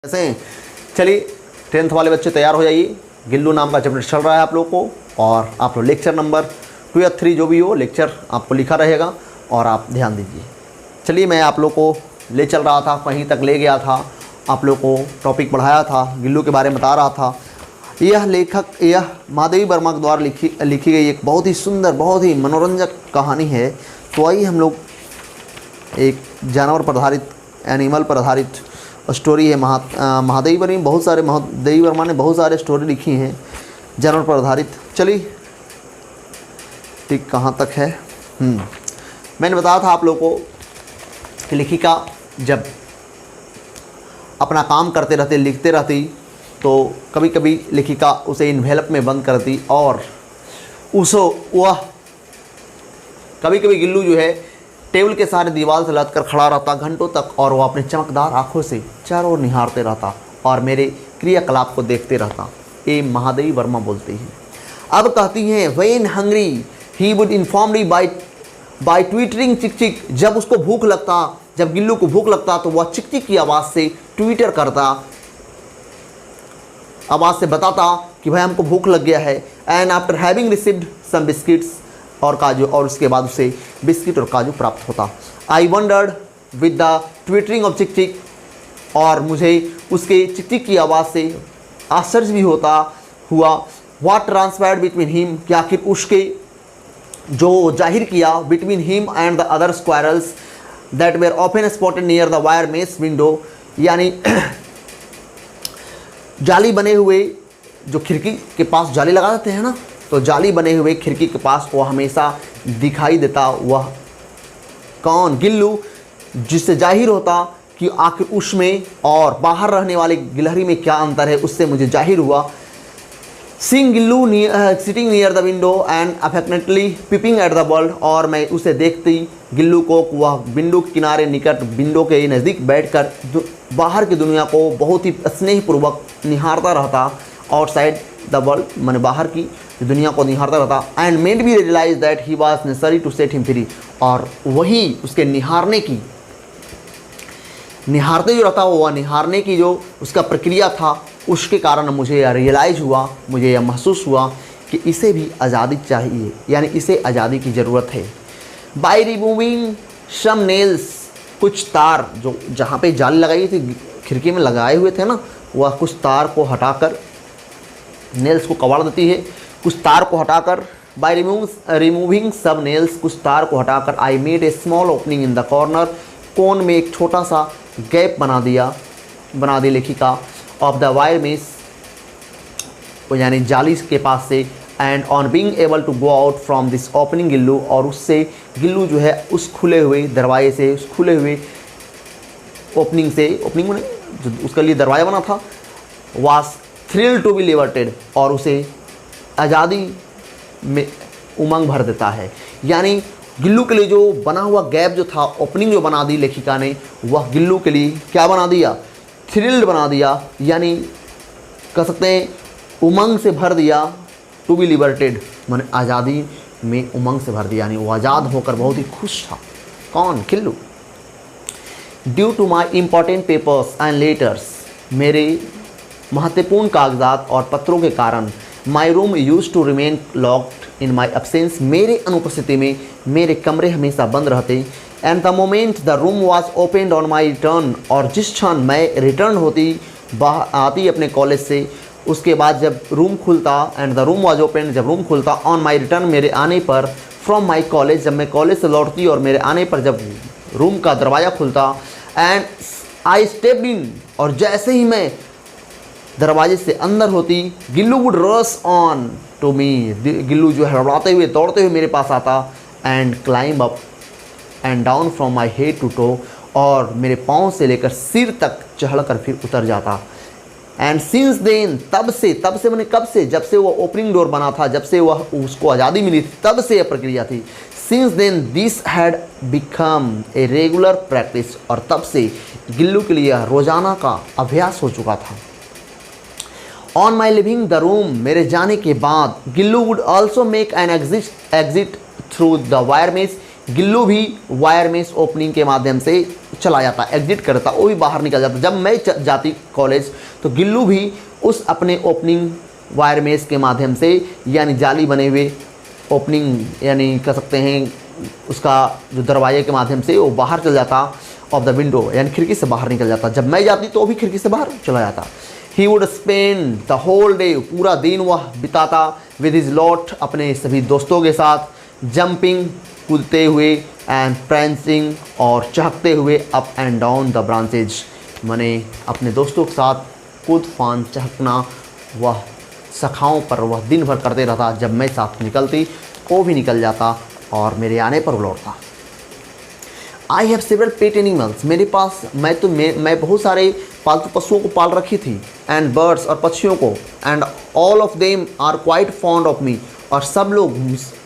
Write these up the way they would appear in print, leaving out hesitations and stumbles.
कैसे हैं? चलिए 10th वाले बच्चे तैयार हो जाइए। गिल्लू नाम का चैप्टर चल रहा है आप लोग को, और आप लोग लेक्चर नंबर 2 या 3 जो भी हो लेक्चर आपको लिखा रहेगा और आप ध्यान दीजिए। चलिए मैं आप लोग को ले चल रहा था, कहीं तक ले गया था, आप लोग को टॉपिक पढ़ाया था, गिल्लू के बारे में बता रहा था। यह महादेवी वर्मा के द्वारा लिखी गई एक बहुत ही सुंदर, बहुत ही मनोरंजक कहानी है। तो आइए हम लोग एक जानवर पर आधारित, एनिमल पर आधारित स्टोरी है। महादेवी वर्मा ने बहुत सारे स्टोरी लिखी हैं जानवर पर आधारित। चलिए ठीक कहाँ तक है। मैंने बताया था आप लोगों को कि लेखिका जब अपना काम करते रहते, लिखते रहती, तो कभी कभी लेखिका उसे इन्वेलप में बंद करती और वह कभी कभी गिल्लू जो है टेबल के सारे दीवार से लद कर खड़ा रहता घंटों तक, और वह अपने चमकदार आंखों से चारों ओर निहारते रहता और मेरे क्रियाकलाप को देखते रहता। ये महादेवी वर्मा बोलती हैं। अब कहती हैं, when hungry he would inform me by twittering chick chick. जब उसको भूख लगता, जब गिल्लू को भूख लगता तो वह चिक चिक की आवाज़ से ट्विटर करता, आवाज़ से बताता कि भाई हमको भूख लग गया है। And after having received some biscuits और काजू, और उसके बाद उसे बिस्किट और काजू प्राप्त होता। आई wandered with the twittering of चिक चिक, और मुझे उसके चिक चिक की आवाज़ से आश्चर्य भी हुआ। व्हाट ट्रांसपायर्ड बिटवीन हिम, कि आखिर उसके जो जाहिर किया between him and the other squirrels that were often spotted near the wire mesh window. यानी जाली बने हुए, जो खिड़की के पास जाली लगा देते हैं ना, तो जाली बने हुए खिड़की के पास वो हमेशा दिखाई देता। वह कौन? गिल्लू, जिससे जाहिर होता कि आखिर उसमें और बाहर रहने वाले गिलहरी में क्या अंतर है, उससे मुझे जाहिर हुआ। Seeing Gillu sitting near the window and affectionately peeping at the world, और मैं उसे देखती गिल्लू को, वह विंडो के किनारे निकट, विंडो के नज़दीक बैठकर बाहर की दुनिया को बहुत ही स्नेहपूर्वक निहारता रहता। आउटसाइड द वर्ल्ड, मैंने बाहर की दुनिया को निहारता रहता। And made me realise that he was necessary to set him free, और वही उसके निहारते जो रहता, वह निहारने की जो उसका प्रक्रिया था, उसके कारण मुझे यह रियलाइज़ हुआ, मुझे यह महसूस हुआ कि इसे भी आज़ादी चाहिए, यानी इसे आज़ादी की ज़रूरत है। बाय रिमूविंग सम नेल्स, कुछ तार जो जहाँ पे जाली लगाई थी, खिड़की में लगाए हुए थे ना, वह कुछ तार को हटाकर, नेल्स को कबाड़ देती है, कुछ तार को हटाकर। बाय रिमूविंग सब नेल्स, कुछ तार को हटाकर। I made a small opening in the corner, कोन में एक छोटा सा गैप बना दी लेखिका। ऑफ द वायर मेस, यानी जाली के पास से। And on being able to go out from this opening Gillu, और उससे गिल्लू जो है उस खुले हुए दरवाजे से, उस खुले हुए ओपनिंग से, ओपनिंग में जो उसके लिए दरवाज़ा बना था, वाज थ्रिल टू बी लिबर्टेड, और उसे आज़ादी में उमंग भर देता है। यानी गिल्लू के लिए जो बना हुआ गैप जो था, ओपनिंग जो बना दी लेखिका ने, वह गिल्लू के लिए क्या बना दिया? थ्रिल्ड बना दिया, यानी कह सकते हैं उमंग से भर दिया। टू बी लिबर्टेड माने आज़ादी में उमंग से भर दिया, यानी वो आज़ाद होकर बहुत ही खुश था। कौन? Gillu. Due to my important papers and letters, मेरे महत्वपूर्ण कागजात और पत्रों के कारण, my room use to remain locked in my absence, मेरे अनुपस्थिति में मेरे कमरे हमेशा बंद रहते। And the moment the room was opened on my return, और जिस क्षण मैं रिटर्न होती, आती अपने कॉलेज से, उसके बाद जब रूम खुलता, and the room was open, जब रूम खुलता, ऑन माई रिटर्न, मेरे आने पर, फ्रॉम माई कॉलेज, जब मैं कॉलेज से लौटती और मेरे आने पर जब रूम का दरवाज़ा खुलता, एंड आई स्टेप्ड इन, और जैसे ही मैं दरवाजे से अंदर होती, Gillu would rush on to me, Gillu जो है हड़बड़ाते हुए, दौड़ते हुए मेरे पास आता। And climb up and down from my head to toe, और मेरे पाँव से लेकर सिर तक चढ़कर फिर उतर जाता। एंड सिंस देन, तब से मैंने कब से? जब से वो ओपनिंग डोर बना था, जब से वह उसको आज़ादी मिली थी, तब से यह प्रक्रिया थी। Since then this had become a regular practice, और तब से गिल्लू के लिए रोज़ाना का अभ्यास हो चुका था। On my living the room, मेरे जाने के बाद, Gillu would also make an exit through the wire mess, Gillu भी वायर मेस ओपनिंग के माध्यम से चला जाता, एग्जिट करता, वो भी बाहर निकल जाता। जब मैं जाती कॉलेज तो गिल्लू भी उस अपने ओपनिंग वायर मेस के माध्यम से, यानी जाली बने हुए ओपनिंग, यानी कह सकते हैं उसका जो दरवाजे के माध्यम से वो बाहर चल जाता ऑफ द विंडो, यानी खिड़की से बाहर निकल जाता। जब मैं जाती तो वो भी खिड़की से बाहर चला जाता। He would spend the whole day, पूरा दिन वह बिताता विद हिज लॉट, अपने सभी दोस्तों के साथ, जंपिंग, कूदते हुए, एंड प्रांसिंग, और चहकते हुए up and down the branches, माने अपने दोस्तों के साथ कूद फान चहकना वह शाखाओं पर वह दिन भर करते रहता। जब मैं साथ निकलती वो भी निकल जाता और मेरे आने पर लौटता। I have several pet animals, मेरे पास मैं बहुत सारे पालतू पशुओं को पाल रखी थी, एंड बर्ड्स, और पक्षियों को, and all of them are quite fond of me, और सब लोग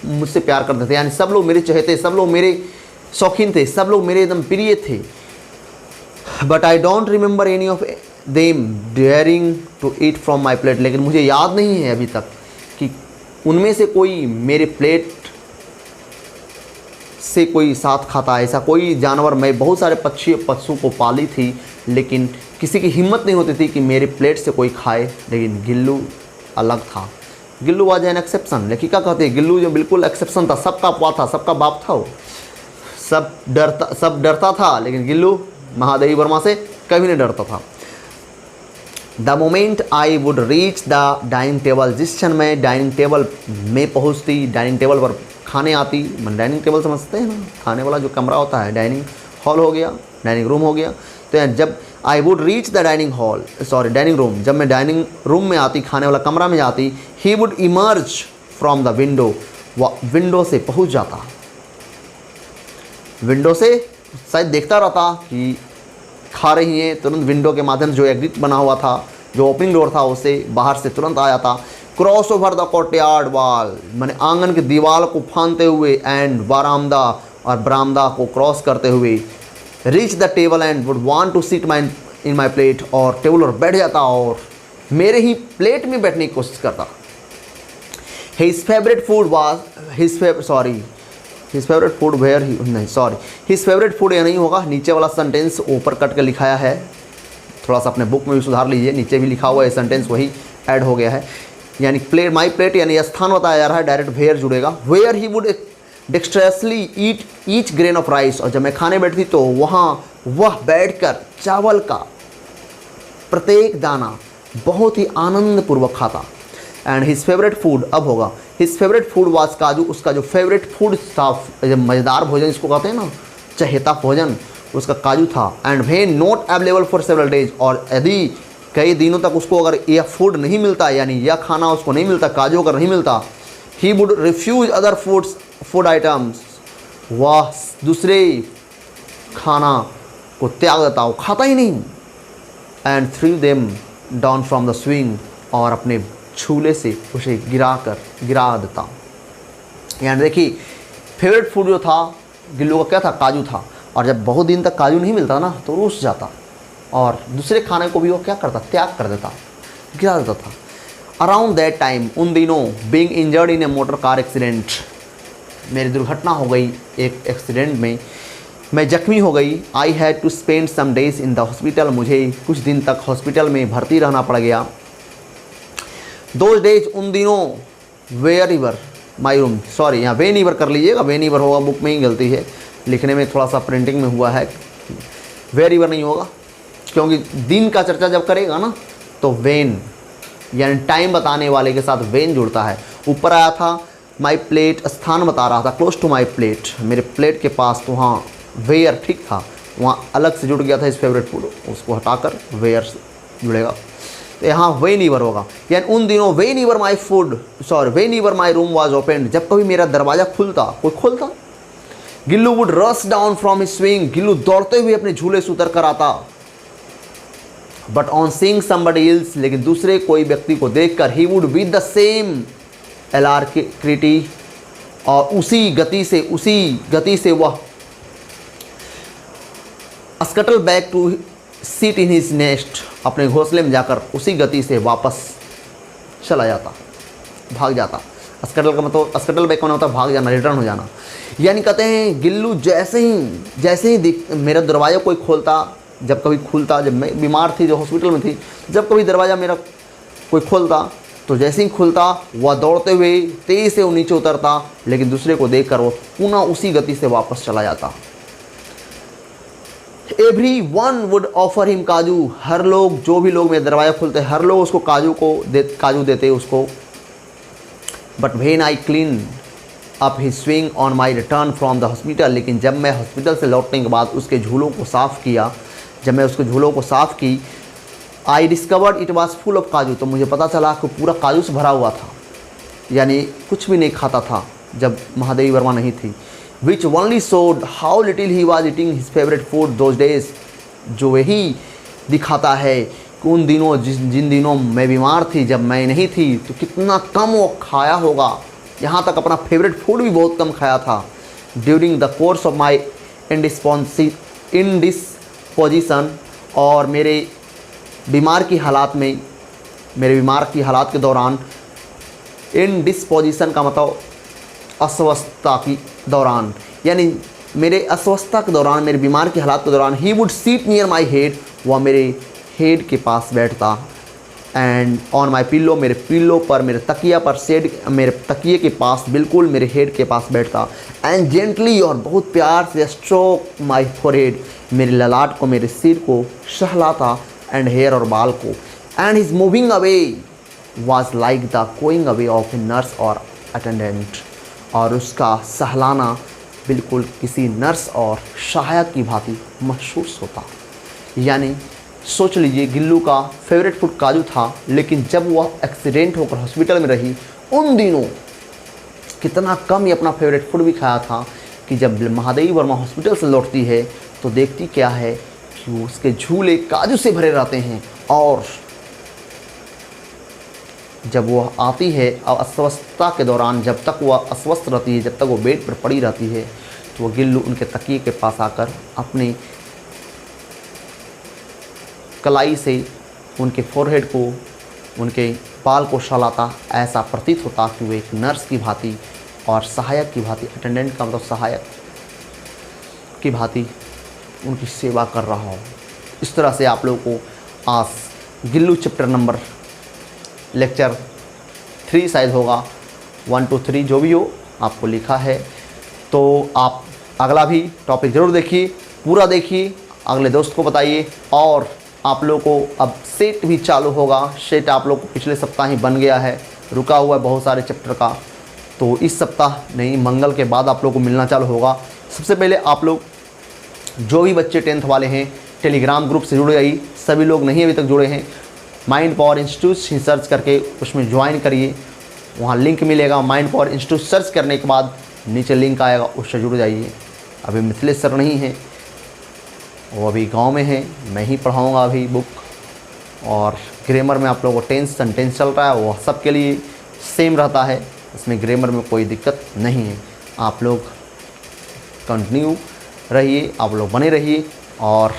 मुझसे प्यार करते थे, यानी सब लोग मेरे चहेते, सब लोग मेरे शौकीन थे, सब लोग मेरे एकदम प्रिय थे। But I don't remember any of them daring to eat from my plate, लेकिन मुझे याद नहीं है अभी तक कि उनमें से कोई मेरे प्लेट से कोई साथ खाता, ऐसा कोई जानवर। मैं बहुत सारे पशु को पाली थी, लेकिन किसी की हिम्मत नहीं होती थी कि मेरे प्लेट से कोई खाए। लेकिन गिल्लू अलग था। Gillu was an exception. लेखिका कहती है गिल्लू जो बिल्कुल एक्सेप्शन था, सबका अपवाद था, सबका बाप था वो, सब डरता था, लेकिन गिल्लू महादेवी वर्मा से कभी नहीं डरता था। The moment I would reach the dining table, जिस क्षण मैं डाइनिंग टेबल में पहुँचती, डाइनिंग टेबल पर खाने आती, मैं डाइनिंग टेबल समझते हैं ना, खाने वाला जो कमरा होता है, डाइनिंग हॉल हो गया, डाइनिंग रूम हो गया। तो जब I would reach the dining room, जब मैं डाइनिंग रूम में आती, खाने वाला कमरा में जाती, he would emerge from the window, वह विंडो से पहुंच जाता, विंडो से शायद देखता रहता कि खा रही हैं, तुरंत विंडो के माध्यम से जो एग्जिट बना हुआ था, जो ओपनिंग डोर था, उससे बाहर से तुरंत आ जाता। Cross over the courtyard wall, मैंने आंगन की दीवार को फांदते हुए, एंड बारामदा और बरामदा को क्रॉस करते हुए, reach the table and would want to sit in my plate, और टेबल पर बैठ जाता और मेरे ही प्लेट में बैठने की कोशिश करता। हिज फेवरेट फूड यह नहीं होगा, नीचे वाला सेंटेंस ऊपर कट के लिखाया है, थोड़ा सा अपने बुक में भी सुधार लीजिए, नीचे भी लिखा हुआ है सेंटेंस वही ऐड हो गया है, यानी प्लेट, माई प्लेट यानी स्थान बताया जा रहा है, डायरेक्ट वेयर जुड़ेगा। Where he would dexterously eat each grain of rice, और जब मैं खाने बैठती तो वहाँ वह बैठकर चावल का प्रत्येक दाना बहुत ही आनंदपूर्वक खाता। एंड हिज फेवरेट फूड, अब होगा, हिज फेवरेट फूड वाज काजू, उसका जो फेवरेट फूड था, मज़ेदार भोजन इसको कहते हैं ना, चहेता भोजन, उसका काजू था। And when not available for several days, और यदि कई दिनों तक उसको अगर यह फूड नहीं मिलता, यानी यह खाना उसको नहीं मिलता, काजू अगर नहीं मिलता, he would refuse other food items, वह दूसरे खाना को त्याग देता, वो खाता ही नहीं। And through them down from the swing, और अपने छूले से उसे गिरा देता। यानी देखिए फेवरेट फूड जो था गिल्लू का क्या था, काजू था, और जब बहुत दिन तक काजू नहीं मिलता ना तो रूठ जाता, और दूसरे खाने को भी वो क्या करता, त्याग कर देता, गिरा देता था। अराउंड दैट टाइम, उन दिनों, being injured in A motor car accident, मेरी दुर्घटना हो गई एक एक्सीडेंट में, मैं जख्मी हो गई। I had to spend some days in the hospital, मुझे कुछ दिन तक हॉस्पिटल में भर्ती रहना पड़ गया। दोज डेज, उन दिनों, wherever my room, sorry यहाँ वेन ईवर कर लीजिएगा, वेन ईवर होगा, बुक में ही गलती है, लिखने में थोड़ा सा प्रिंटिंग में हुआ है, वेयर ईवर नहीं होगा, क्योंकि दिन का चर्चा जब करेगा ना तो वेन यानी टाइम बताने वाले के साथ वेन जुड़ता है। ऊपर आया था माई प्लेट, स्थान बता रहा था, क्लोज टू माई प्लेट, मेरे प्लेट के पास, तो वहाँ वेयर ठीक था, वहाँ अलग से जुड़ गया था इस फेवरेट फूड, उसको हटाकर वेयर से जुड़ेगा, तो यहाँ वेन ईवर होगा। यानी उन दिनों whenever my room was open, जब कभी मेरा दरवाज़ा खुलता, कोई खोलता, Gillu would rush down from his swing, Gillu दौड़ते हुए अपने झूले से उतर कर आता। But on seeing somebody else, लेकिन दूसरे कोई व्यक्ति को देखकर, he would with the same alacrity, और उसी गति से वह scuttle back to seat in his nest, अपने घोंसले में जाकर उसी गति से वापस चला जाता, भाग जाता। स्कटल का मतलब, स्कटल बैक होना होता है भाग जाना, रिटर्न हो जाना। यानी कहते हैं गिल्लू जैसे ही मेरा दरवाज़ा कोई खोलता, जब कभी खुलता, जब मैं बीमार थी, जो हॉस्पिटल में थी, जब कभी दरवाज़ा मेरा कोई खोलता तो जैसे ही खुलता वह दौड़ते हुए तेज़ से वो नीचे उतरता, लेकिन दूसरे को देखकर वो पुनः उसी गति से वापस चला जाता। Everyone would offer him काजू, हर लोग, जो भी लोग मेरा दरवाज़ा खोलते हर लोग उसको काजू देते उसको। But when I clean up his swing on my return from the hospital, लेकिन जब मैं हॉस्पिटल से लौटने के बाद उसके झूलों को साफ़ किया, जब मैं उसके झूलों को साफ़ की, I discovered it was full of काजू, तो मुझे पता चला कि पूरा काजू से भरा हुआ था, यानी कुछ भी नहीं खाता था जब महादेवी वर्मा नहीं थी। Which only showed how little he was eating his favourite food those days, जो यही दिखाता है कि उन दिनों जिन दिनों मैं बीमार थी, जब मैं नहीं थी, तो कितना कम वो खाया होगा, यहाँ तक अपना फेवरेट फूड भी बहुत कम खाया था। During the course of my indisposition, और मेरे बीमार की हालात के दौरान, इंडिस्पोजिशन का मतलब अस्वस्थता की दौरान, यानी मेरे अस्वस्थता के दौरान, मेरे बीमार की हालात के दौरान, he would seat near my head, वह मेरे हेड के पास बैठता, एंड ऑन माई पिल्लो, मेरे पिल्लो पर, मेरे तकिया पर, मेरे तकिए के पास, बिल्कुल मेरे हेड के पास बैठता, एंड जेंटली, और बहुत प्यार से, स्ट्रोक माई फोरहेड, मेरे ललाट को, मेरे सिर को सहलाता, एंड हेयर और बाल को, and his moving away was like the going away of a nurse और अटेंडेंट, और उसका सहलाना बिल्कुल किसी नर्स और सहायक की भांति महसूस होता। यानी सोच लीजिए, गिल्लू का फेवरेट फूड काजू था, लेकिन जब वह एक्सीडेंट होकर हॉस्पिटल में रही, उन दिनों कितना कम ही अपना फेवरेट फूड भी खाया था, कि जब महादेवी वर्मा हॉस्पिटल से लौटती है तो देखती क्या है कि उसके झूले काजू से भरे रहते हैं, और जब वह आती है अस्वस्थता के दौरान, जब तक वह अस्वस्थ रहती है, जब तक वो बेड पर पड़ी रहती है, तो वह गिल्लू उनके तकिए के पास आकर अपनी कलाई से उनके फोरहेड को, उनके बाल को सहलाता। ऐसा प्रतीत होता कि वो एक नर्स की भांति और सहायक की भांति, अटेंडेंट का मतलब सहायक की भांति उनकी सेवा कर रहा हो। इस तरह से आप लोगों को आज गिल्लू चैप्टर नंबर लेक्चर 3 शायद होगा, 1 to 3 जो भी हो आपको लिखा है, तो आप अगला भी टॉपिक ज़रूर देखिए, पूरा देखिए, अगले दोस्त को बताइए। और आप लोगों को अब सेट भी चालू होगा, सेट आप लोग को पिछले सप्ताह ही बन गया है, रुका हुआ है बहुत सारे चैप्टर का, तो इस सप्ताह नहीं, मंगल के बाद आप लोग को मिलना चालू होगा। सबसे पहले आप लोग जो भी बच्चे 10th वाले हैं, टेलीग्राम ग्रुप से जुड़े आइए, सभी लोग नहीं अभी तक जुड़े हैं, माइंड पावर इंस्टीट्यूट ही सर्च करके उसमें ज्वाइन करिए, वहाँ लिंक मिलेगा। माइंड पावर इंस्टीट्यूट सर्च करने के बाद नीचे लिंक आएगा, उससे जुड़ जाइए। अभी मिथिलेश सर नहीं है, वो अभी गांव में है, मैं ही पढ़ाऊँगा अभी बुक, और ग्रामर में आप लोगों को टेंस सेंटेंस चल रहा है, वो सबके लिए सेम रहता है, इसमें ग्रामर में कोई दिक्कत नहीं है। आप लोग कंटिन्यू रहिए, आप लोग बने रहिए और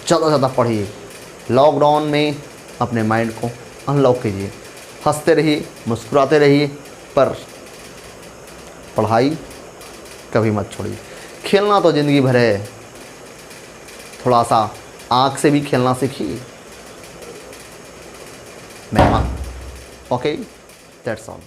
ज़्यादा से ज़्यादा पढ़िए। लॉकडाउन में अपने माइंड को अनलॉक कीजिए, हंसते रहिए, मुस्कुराते रहिए, पर पढ़ाई कभी मत छोड़िए। खेलना तो ज़िंदगी भर है, थोड़ा सा आँख से भी खेलना सीखिए। मेहमान ओके, दैट्स ऑल।